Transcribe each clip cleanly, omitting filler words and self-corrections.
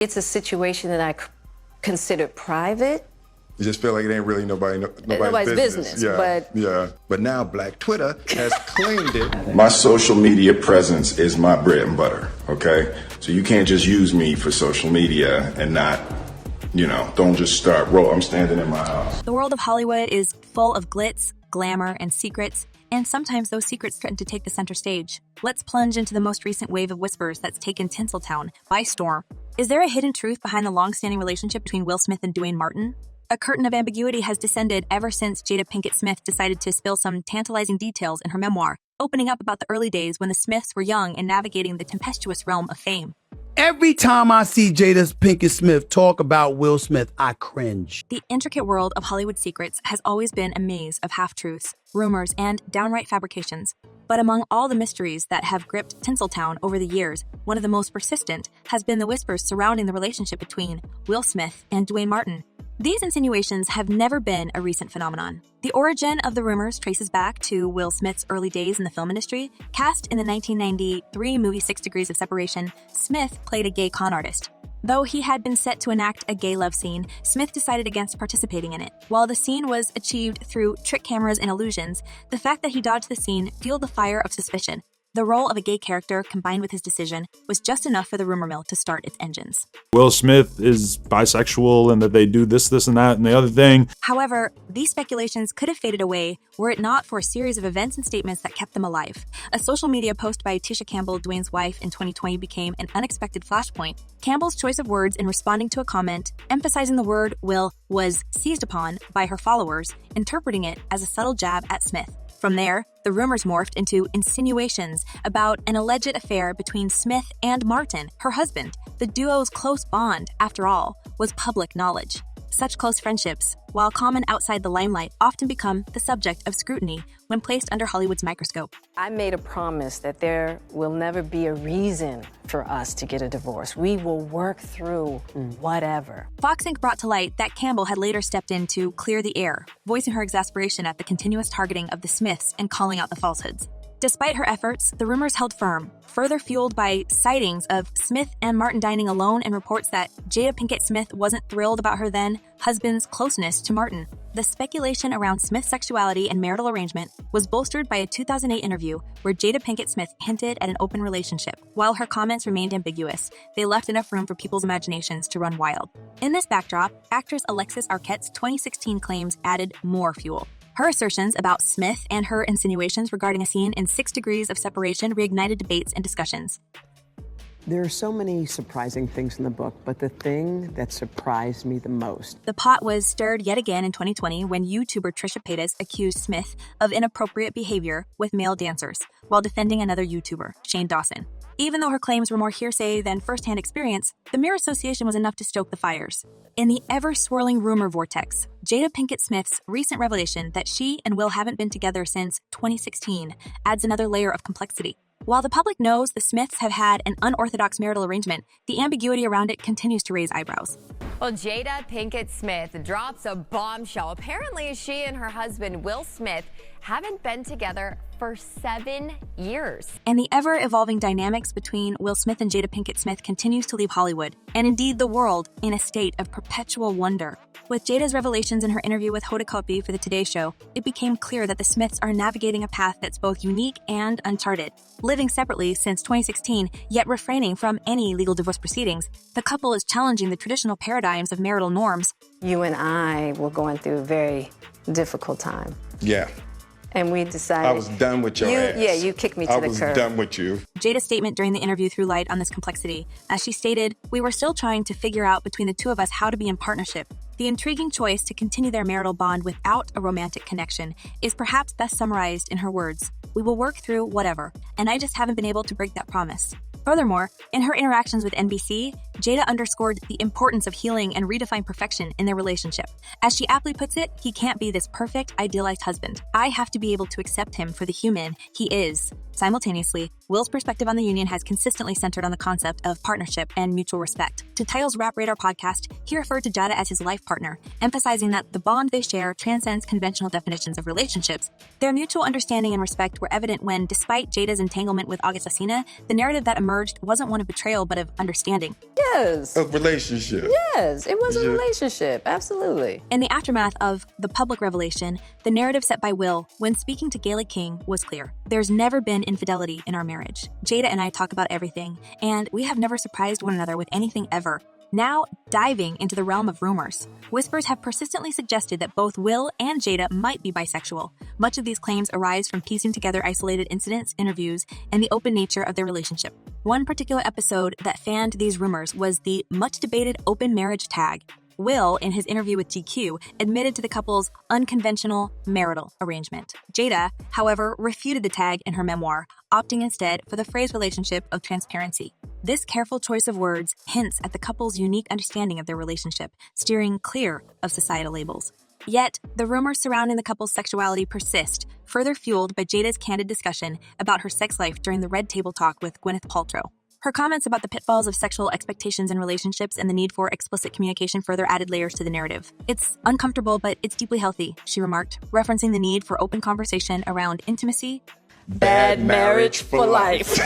It's a situation that I consider private. You just feel like it ain't really nobody's business. But now Black Twitter has claimed it. My social media presence is my bread and butter, okay? So you can't just use me for social media and not, don't just start I'm standing in my house. The world of Hollywood is full of glitz, glamour, and secrets, and sometimes those secrets threaten to take the center stage. Let's plunge into the most recent wave of whispers that's taken Tinsel Town by storm. Is there a hidden truth behind the long-standing relationship between Will Smith and Duane Martin? A curtain of ambiguity has descended ever since Jada Pinkett Smith decided to spill some tantalizing details in her memoir, opening up about the early days when the Smiths were young and navigating the tempestuous realm of fame. Every time I see Jada Pinkett Smith talk about Will Smith, I cringe. The intricate world of Hollywood secrets has always been a maze of half-truths, rumors, and downright fabrications. But among all the mysteries that have gripped Tinsel Town over the years, one of the most persistent has been the whispers surrounding the relationship between Will Smith and Duane Martin. These insinuations have never been a recent phenomenon. The origin of the rumors traces back to Will Smith's early days in the film industry. Cast in the 1993 movie 6 Degrees of Separation, Smith played a gay con artist. Though he had been set to enact a gay love scene, Smith decided against participating in it. While the scene was achieved through trick cameras and illusions, the fact that he dodged the scene fueled the fire of suspicion. The role of a gay character, combined with his decision, was just enough for the rumor mill to start its engines. Will Smith is bisexual and that they do this, and that, and the other thing. However, these speculations could have faded away were it not for a series of events and statements that kept them alive. A social media post by Tisha Campbell, Duane's wife, in 2020 became an unexpected flashpoint. Campbell's choice of words in responding to a comment, emphasizing the word Will, was seized upon by her followers, interpreting it as a subtle jab at Smith. From there, the rumors morphed into insinuations about an alleged affair between Smith and Martin, her husband. The duo's close bond, after all, was public knowledge. Such close friendships, while common outside the limelight, often become the subject of scrutiny when placed under Hollywood's microscope. I made a promise that there will never be a reason for us to get a divorce. We will work through whatever. Fox Inc. brought to light that Campbell had later stepped in to clear the air, voicing her exasperation at the continuous targeting of the Smiths and calling out the falsehoods. Despite her efforts, the rumors held firm, further fueled by sightings of Smith and Martin dining alone and reports that Jada Pinkett Smith wasn't thrilled about her then-husband's closeness to Martin. The speculation around Smith's sexuality and marital arrangement was bolstered by a 2008 interview where Jada Pinkett Smith hinted at an open relationship. While her comments remained ambiguous, they left enough room for people's imaginations to run wild. In this backdrop, actress Alexis Arquette's 2016 claims added more fuel. Her assertions about Smith and her insinuations regarding a scene in 6 Degrees of Separation reignited debates and discussions. There are so many surprising things in the book, but the thing that surprised me the most. The pot was stirred yet again in 2020 when YouTuber Trisha Paytas accused Smith of inappropriate behavior with male dancers while defending another YouTuber, Shane Dawson. Even though her claims were more hearsay than first-hand experience, the mere association was enough to stoke the fires. In the ever-swirling rumor vortex, Jada Pinkett Smith's recent revelation that she and Will haven't been together since 2016 adds another layer of complexity. While the public knows the Smiths have had an unorthodox marital arrangement, the ambiguity around it continues to raise eyebrows. Well, Jada Pinkett Smith drops a bombshell. Apparently, she and her husband, Will Smith, haven't been together for 7 years. And the ever-evolving dynamics between Will Smith and Jada Pinkett Smith continues to leave Hollywood, and indeed the world, in a state of perpetual wonder. With Jada's revelations in her interview with Hoda Kotb for the Today Show, it became clear that the Smiths are navigating a path that's both unique and uncharted. Living separately since 2016, yet refraining from any legal divorce proceedings, the couple is challenging the traditional paradigms of marital norms. You and I were going through a very difficult time. Yeah. And we decided... I was done with your ass. Yeah, you kicked me to the curb. I was done with you. Jada's statement during the interview threw light on this complexity. As she stated, "We were still trying to figure out between the two of us how to be in partnership. The intriguing choice to continue their marital bond without a romantic connection is perhaps best summarized in her words. We will work through whatever, and I just haven't been able to break that promise." Furthermore, in her interactions with NBC, Jada underscored the importance of healing and redefined perfection in their relationship. As she aptly puts it, he can't be this perfect, idealized husband. I have to be able to accept him for the human he is. Simultaneously, Will's perspective on the union has consistently centered on the concept of partnership and mutual respect. To Title's Rap Radar podcast, he referred to Jada as his life partner, emphasizing that the bond they share transcends conventional definitions of relationships. Their mutual understanding and respect were evident when, despite Jada's entanglement with August Alsina, the narrative that emerged wasn't one of betrayal but of understanding. Yes. A relationship. Yes, it was a relationship. Absolutely. In the aftermath of the public revelation, the narrative set by Will when speaking to Gayle King was clear. There's never been infidelity in our marriage. Jada and I talk about everything, and we have never surprised one another with anything ever. Now, diving into the realm of rumors, whispers have persistently suggested that both Will and Jada might be bisexual. Much of these claims arise from piecing together isolated incidents, interviews, and the open nature of their relationship. One particular episode that fanned these rumors was the much-debated open marriage tag. Will, in his interview with GQ, admitted to the couple's unconventional marital arrangement. Jada, however, refuted the tag in her memoir, opting instead for the phrase relationship of transparency. This careful choice of words hints at the couple's unique understanding of their relationship, steering clear of societal labels. Yet, the rumors surrounding the couple's sexuality persist, further fueled by Jada's candid discussion about her sex life during the Red Table Talk with Gwyneth Paltrow. Her comments about the pitfalls of sexual expectations in relationships and the need for explicit communication further added layers to the narrative. "It's uncomfortable, but it's deeply healthy," she remarked, referencing the need for open conversation around intimacy. Bad marriage for life.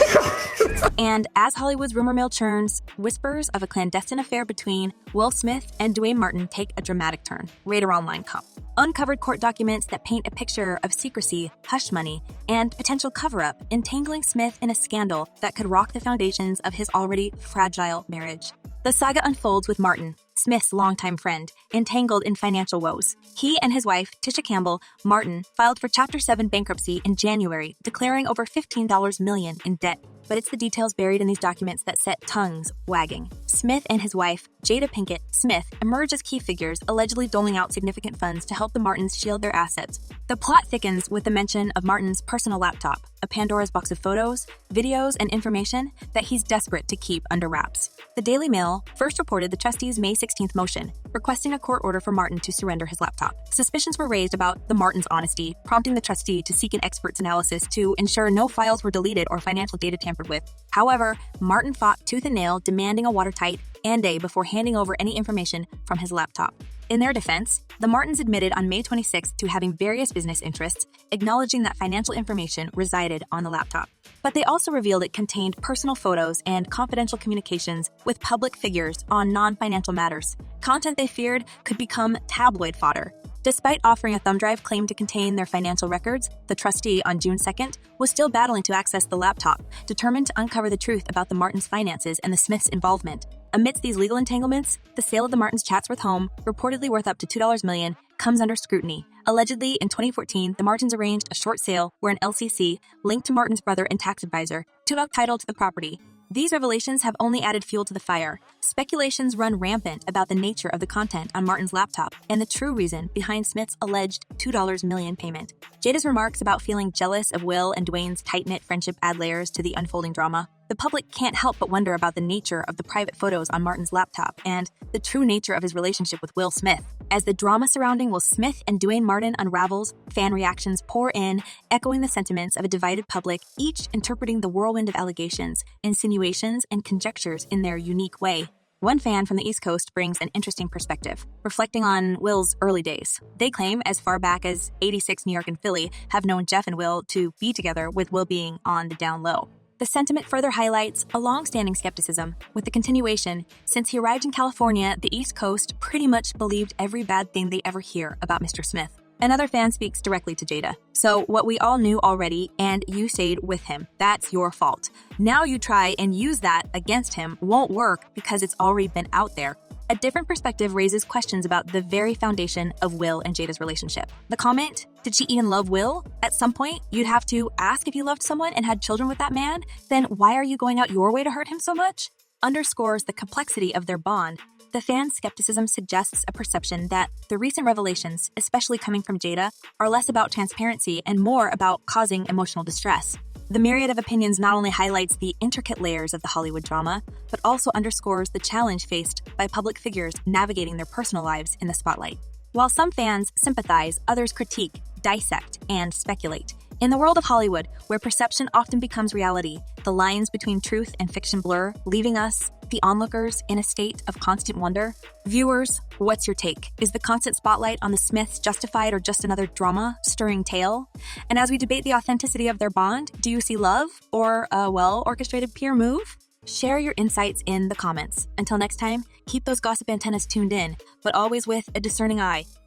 And as Hollywood's rumor mill churns, whispers of a clandestine affair between Will Smith and Duane Martin take a dramatic turn. Radar Online come. Uncovered court documents that paint a picture of secrecy, hush money, and potential cover-up, entangling Smith in a scandal that could rock the foundations of his already fragile marriage. The saga unfolds with Martin, Smith's longtime friend, entangled in financial woes. He and his wife, Tisha Campbell, Martin, filed for Chapter 7 bankruptcy in January, declaring over $15 million in debt. But it's the details buried in these documents that set tongues wagging. Smith and his wife, Jada Pinkett Smith, emerge as key figures, allegedly doling out significant funds to help the Martins shield their assets. The plot thickens with the mention of Martin's personal laptop, a Pandora's box of photos, videos, and information that he's desperate to keep under wraps. The Daily Mail first reported the trustee's May 16th motion, requesting a court order for Martin to surrender his laptop. Suspicions were raised about the Martins' honesty, prompting the trustee to seek an expert's analysis to ensure no files were deleted or financial data tampered with. However, Martin fought tooth and nail, demanding a watertight and-a before handing over any information from his laptop. In their defense, the Martins admitted on May 26 to having various business interests, acknowledging that financial information resided on the laptop. But they also revealed it contained personal photos and confidential communications with public figures on non-financial matters, content they feared could become tabloid fodder. Despite offering a thumb drive claimed to contain their financial records, the trustee on June 2nd was still battling to access the laptop, determined to uncover the truth about the Martins' finances and the Smiths' involvement. Amidst these legal entanglements, the sale of the Martins' Chatsworth home, reportedly worth up to $2 million, comes under scrutiny. Allegedly, in 2014, the Martins arranged a short sale where an LCC, linked to Martin's brother and tax advisor, took out title to the property. These revelations have only added fuel to the fire. Speculations run rampant about the nature of the content on Martin's laptop and the true reason behind Smith's alleged $2 million payment. Jada's remarks about feeling jealous of Will and Duane's tight-knit friendship add layers to the unfolding drama. The public can't help but wonder about the nature of the private photos on Martin's laptop and the true nature of his relationship with Will Smith. As the drama surrounding Will Smith and Duane Martin unravels, fan reactions pour in, echoing the sentiments of a divided public, each interpreting the whirlwind of allegations, insinuations, and conjectures in their unique way. One fan from the East Coast brings an interesting perspective, reflecting on Will's early days. They claim as far back as '86 New York and Philly have known Jeff and Will to be together, with Will being on the down low. The sentiment further highlights a long-standing skepticism, with the continuation, since he arrived in California, the East Coast pretty much believed every bad thing they ever hear about Mr. Smith. Another fan speaks directly to Jada. "So what we all knew already, and you stayed with him. That's your fault. Now you try and use that against him won't work because it's already been out there." A different perspective raises questions about the very foundation of Will and Jada's relationship. The comment, "Did she even love Will? At some point, you'd have to ask if you loved someone and had children with that man. Then why are you going out your way to hurt him so much?" underscores the complexity of their bond. The fan skepticism suggests a perception that the recent revelations, especially coming from Jada, are less about transparency and more about causing emotional distress. The myriad of opinions not only highlights the intricate layers of the Hollywood drama, but also underscores the challenge faced by public figures navigating their personal lives in the spotlight. While some fans sympathize, others critique, dissect, and speculate. In the world of Hollywood, where perception often becomes reality, the lines between truth and fiction blur, leaving us, the onlookers, in a state of constant wonder. Viewers, what's your take? Is the constant spotlight on the Smiths justified or just another drama-stirring tale? And as we debate the authenticity of their bond, do you see love or a well-orchestrated peer move? Share your insights in the comments. Until next time, keep those gossip antennas tuned in, but always with a discerning eye.